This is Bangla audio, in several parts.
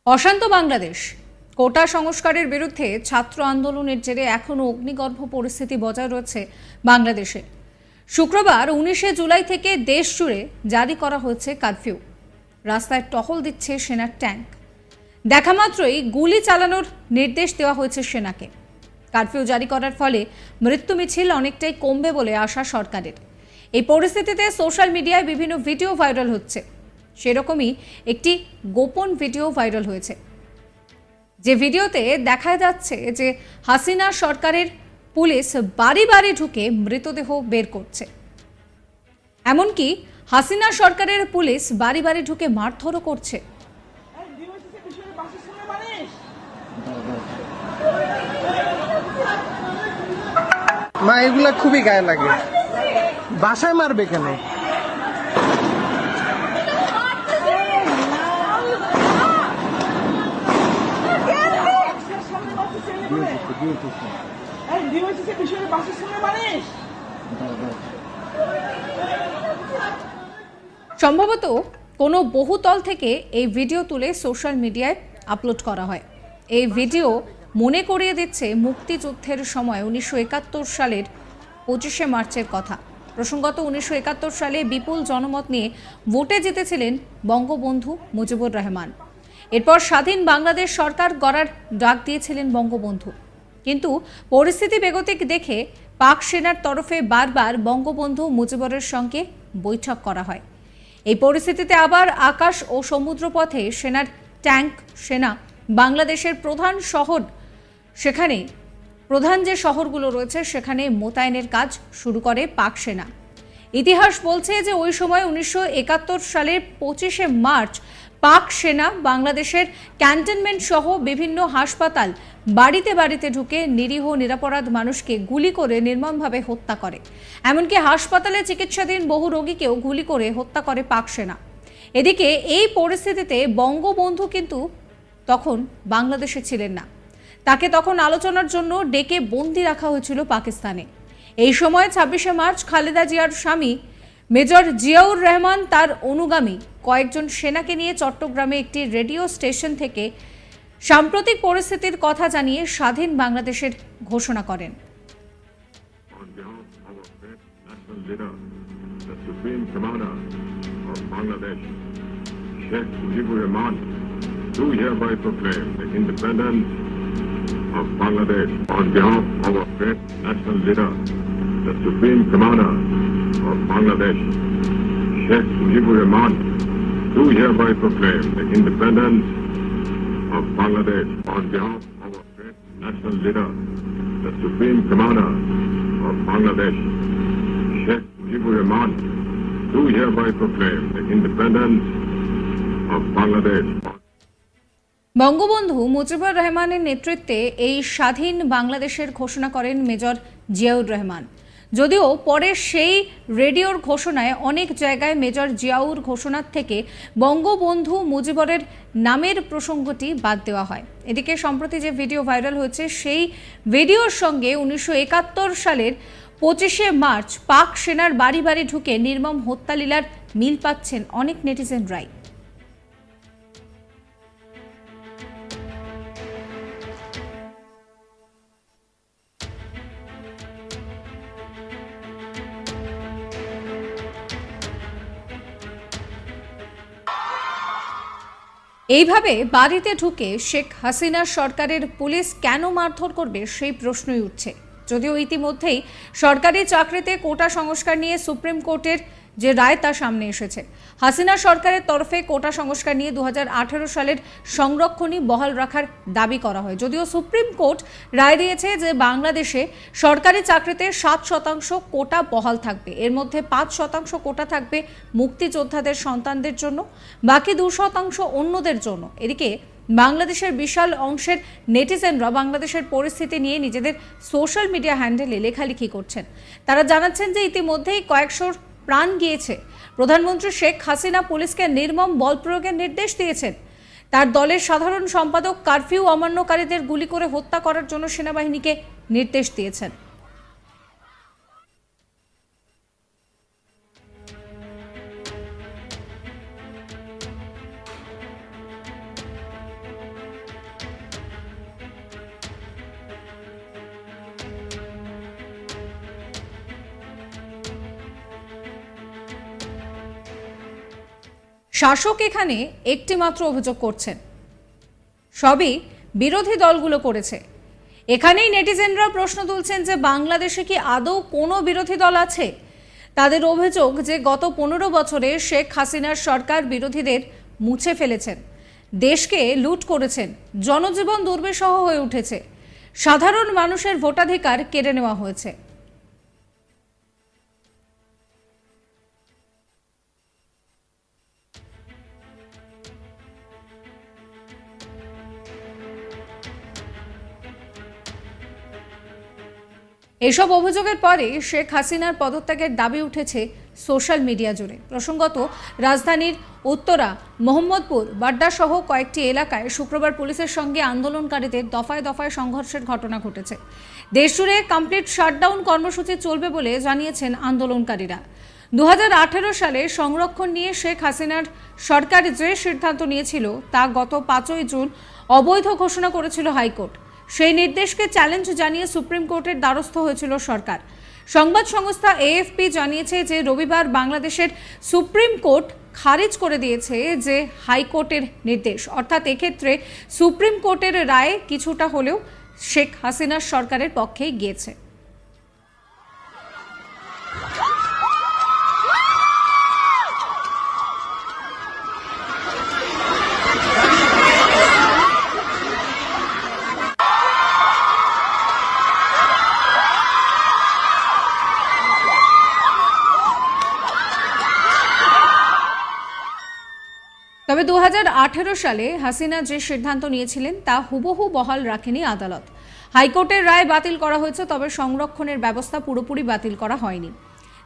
অশান্ত বাংলাদেশ। কোটা সংস্কারের বিরুদ্ধে ছাত্র আন্দোলনের জেরে এখনও অগ্নিগর্ভ পরিস্থিতি বজায় রয়েছে বাংলাদেশে। শুক্রবার 19শে জুলাই থেকে দেশ জুড়ে জারি করা হয়েছে কারফিউ। রাস্তায় টহল দিচ্ছে সেনার ট্যাঙ্ক। দেখা মাত্রই গুলি চালানোর নির্দেশ দেওয়া হয়েছে সেনাকে। কারফিউ জারি করার ফলে মৃত্যু মিছিল অনেকটাই কমবে বলে আশা সরকারের। এই পরিস্থিতিতে সোশ্যাল মিডিয়ায় বিভিন্ন ভিডিও ভাইরাল হচ্ছে। সেরকমই একটি গোপন ভিডিও ভাইরাল হয়েছে, যে ভিডিওতে দেখা যাচ্ছে যে হাসিনা সরকারের পুলিশ বাড়ি বাড়ি ঢুকে মৃতদেহ বের করছে। এমনকি হাসিনা সরকারের পুলিশ বাড়ি বাড়ি ঢুকে মারধরও করছে। মা, এগুলা খুবই গায়ে লাগে। বাসায় মারবে কেন? সম্ভবত কোনো বহুতল থেকে এই ভিডিও তুলে সোশ্যাল মিডিয়ায় আপলোড করা হয়। এই ভিডিও মনে করিয়ে দিচ্ছে মুক্তিযুদ্ধের সময় 1971 সালের 25শে মার্চের কথা। প্রসঙ্গত 1971 সালে বিপুল জনমত নিয়ে ভোটে জিতেছিলেন বঙ্গবন্ধু মুজিবুর রহমান। এরপর স্বাধীন বাংলাদেশ সরকার গড়ার ডাক দিয়েছিলেন বঙ্গবন্ধু। কিন্তু পরিস্থিতি বেগতিক দেখে পাক সেনার তরফে বারবার বঙ্গবন্ধু মুজিবুরের সঙ্গে বৈঠক করা হয়। এই পরিস্থিতিতে আবার আকাশ ও সমুদ্রপথে সেনার ট্যাঙ্ক সেনা বাংলাদেশের প্রধান শহর, সেখানে প্রধান যে শহরগুলো রয়েছে সেখানে মোতায়েনের কাজ শুরু করে পাক সেনা। ইতিহাস বলছে যে ওই সময় 1971 সালের 25শে মার্চ পাক সেনা বাংলাদেশের ক্যান্টনমেন্ট সহ বিভিন্ন হাসপাতাল বাড়িতে বাড়িতে ঢুকে নিরীহ নিরপরাধ মানুষকে গুলি করে নির্মমভাবে হত্যা করে। এমনকি হাসপাতালে চিকিৎসাধীন বহু রোগীকেও গুলি করে হত্যা করে পাক সেনা। এদিকে এই পরিস্থিতিতে বঙ্গবন্ধু কিন্তু তখন বাংলাদেশে ছিলেন না। তাকে তখন আলোচনার জন্য ডেকে বন্দি রাখা হয়েছিল পাকিস্তানে। এই সময় 26শে মার্চ খালেদা জিয়ার স্বামী মেজর জিয়াউর রহমান তার অনুগামী কয়েকজন সেনাকে নিয়ে চট্টগ্রামে একটি রেডিও স্টেশন থেকে সাম্প্রতিক পরিস্থিতির কথা জানিয়ে স্বাধীন বাংলাদেশের ঘোষণা করেন। Do hereby proclaim the independence of Bangladesh on behalf of our great national leader, the Supreme Commander of Bangladesh, Sheikh Mujibur Rahman. Do hereby proclaim the independence of Bangladesh on behalf of our great national leader, the Supreme Commander of Bangladesh, Sheikh Mujibur Rahman. Do hereby proclaim the independence of Bangladesh. Bangabandhu Mujibur রহমানের নেতৃত্বে এই স্বাধীন বাংলাদেশের ঘোষণা করেন মেজর জিয়াউর রহমান। যদিও পরে সেই রেডিওর ঘোষণায় অনেক জায়গায় মেজর জিয়াউর ঘোষণার থেকে বঙ্গবন্ধু মুজিবুরের নামের প্রসঙ্গটি বাদ দেওয়া হয়। এদিকে সম্প্রতি যে ভিডিও ভাইরাল হয়েছে সেই ভিডিওর সঙ্গে 1971 সালের 25শে মার্চ পাক সেনার বাড়ি বাড়ি ঢুকে নির্মম হত্যালীলার মিল পাচ্ছেন অনেক নেটিজেনরাই। এইভাবে বাড়িতে ঢুকে শেখ হাসিনা সরকারের পুলিশ কেন মারধর করবে সেই প্রশ্নই উঠছে। যদিও ইতিমধ্যেই সরকারি চাকরিতে কোটা সংস্কার নিয়ে সুপ্রিম কোর্টের যে রায় তা সামনে এসেছে। হাসিনা সরকারের তরফে কোটা সংস্কার নিয়ে 2018 সালের সংরক্ষণই বহাল রাখার দাবি করা হয়। যদিও সুপ্রিম কোর্ট রায় দিয়েছে যে বাংলাদেশে সরকারি চাকরিতে 7% কোটা বহাল থাকবে। এর মধ্যে 5% কোটা থাকবে মুক্তিযোদ্ধাদের সন্তানদের জন্য, বাকি 2% অন্যদের জন্য। এদিকে বাংলাদেশের বিশাল অংশের নেটিজেনরা বাংলাদেশের পরিস্থিতি নিয়ে নিজেদের সোশ্যাল মিডিয়া হ্যান্ডেলে লেখালেখি করছেন। তারা জানাচ্ছেন যে ইতিমধ্যেই কয়েকশোর প্রাণ গিয়েছে। প্রধানমন্ত্রী শেখ হাসিনা পুলিশকে নির্মম বল প্রয়োগের নির্দেশ দিয়েছেন। তার দলের সাধারণ সম্পাদক কারফিউ অমান্যকারীদের গুলি করে হত্যা করার জন্য সেনাবাহিনীকে নির্দেশ দিয়েছেন। শাসক এখানে একটি মাত্র অভিযোগ করছেন, সবই বিরোধী দলগুলো করেছে। এখানেই নেটিজেনরা প্রশ্ন তুলছেন যে বাংলাদেশে কি আদৌ কোনো বিরোধী দল আছে? তাদের অভিযোগ যে গত 15 বছরে শেখ হাসিনার সরকার বিরোধীদের মুছে ফেলেছেন, দেশকে লুট করেছেন, জনজীবন দুর্বিষহ হয়ে উঠেছে, সাধারণ মানুষের ভোটাধিকার কেড়ে নেওয়া হয়েছে। এসব অভিযোগের পরে শেখ হাসিনার পদত্যাগের দাবি উঠেছে সোশ্যাল মিডিয়া জুড়ে। প্রসঙ্গত, রাজধানীর উত্তরা, মোহাম্মদপুর, বাড্ডা সহ কয়েকটি এলাকায় শুক্রবার পুলিশের সঙ্গে আন্দোলনকারীদের দফায় দফায় সংঘর্ষের ঘটনা ঘটেছে। দেশজুড়ে কমপ্লিট শাটডাউন কর্মসূচি চলবে বলে জানিয়েছেন আন্দোলনকারীরা। 2018 সালে সংরক্ষণ নিয়ে শেখ হাসিনার সরকার যে সিদ্ধান্ত নিয়েছিল তা গত 5ই জুন অবৈধ ঘোষণা করেছিল হাইকোর্ট। সেই নির্দেশকে চ্যালেঞ্জ জানিয়ে সুপ্রিম কোর্টের দ্বারস্থ হয়েছিল সরকার। সংবাদ সংস্থা এএফপি জানিয়েছে যে রবিবার বাংলাদেশের সুপ্রিম কোর্ট খারিজ করে দিয়েছে যে হাইকোর্টের নির্দেশ, অর্থাৎ এক্ষেত্রে সুপ্রিম কোর্টের রায় কিছুটা হলেও শেখ হাসিনার সরকারের পক্ষেই গিয়েছে। তবে 2018 সালে হাসিনা যে সিদ্ধান্ত নিয়েছিলেন তা হুবহু বহাল রাখেনি আদালত। হাইকোর্টের রায় বাতিল করা হয়েছে, তবে সংরক্ষণের ব্যবস্থা পুরোপুরি বাতিল করা হয়নি।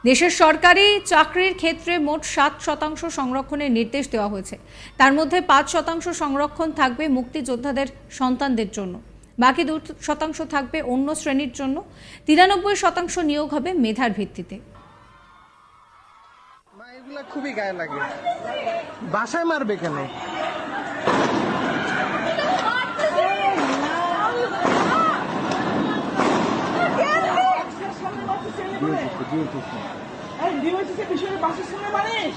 দেশের সরকারি চাকরির ক্ষেত্রে মোট 7% সংরক্ষণের নির্দেশ দেওয়া হয়েছে। তার মধ্যে 5% সংরক্ষণ থাকবে মুক্তিযোদ্ধাদের সন্তানদের জন্য, বাকি 2% থাকবে অন্য শ্রেণীর জন্য। 93% নিয়োগ হবে মেধার ভিত্তিতে। এগুলা খুবই গায়ে লাগে, বাসায় মারবে কেন? বিষয়ে বাসার সামনে মারিস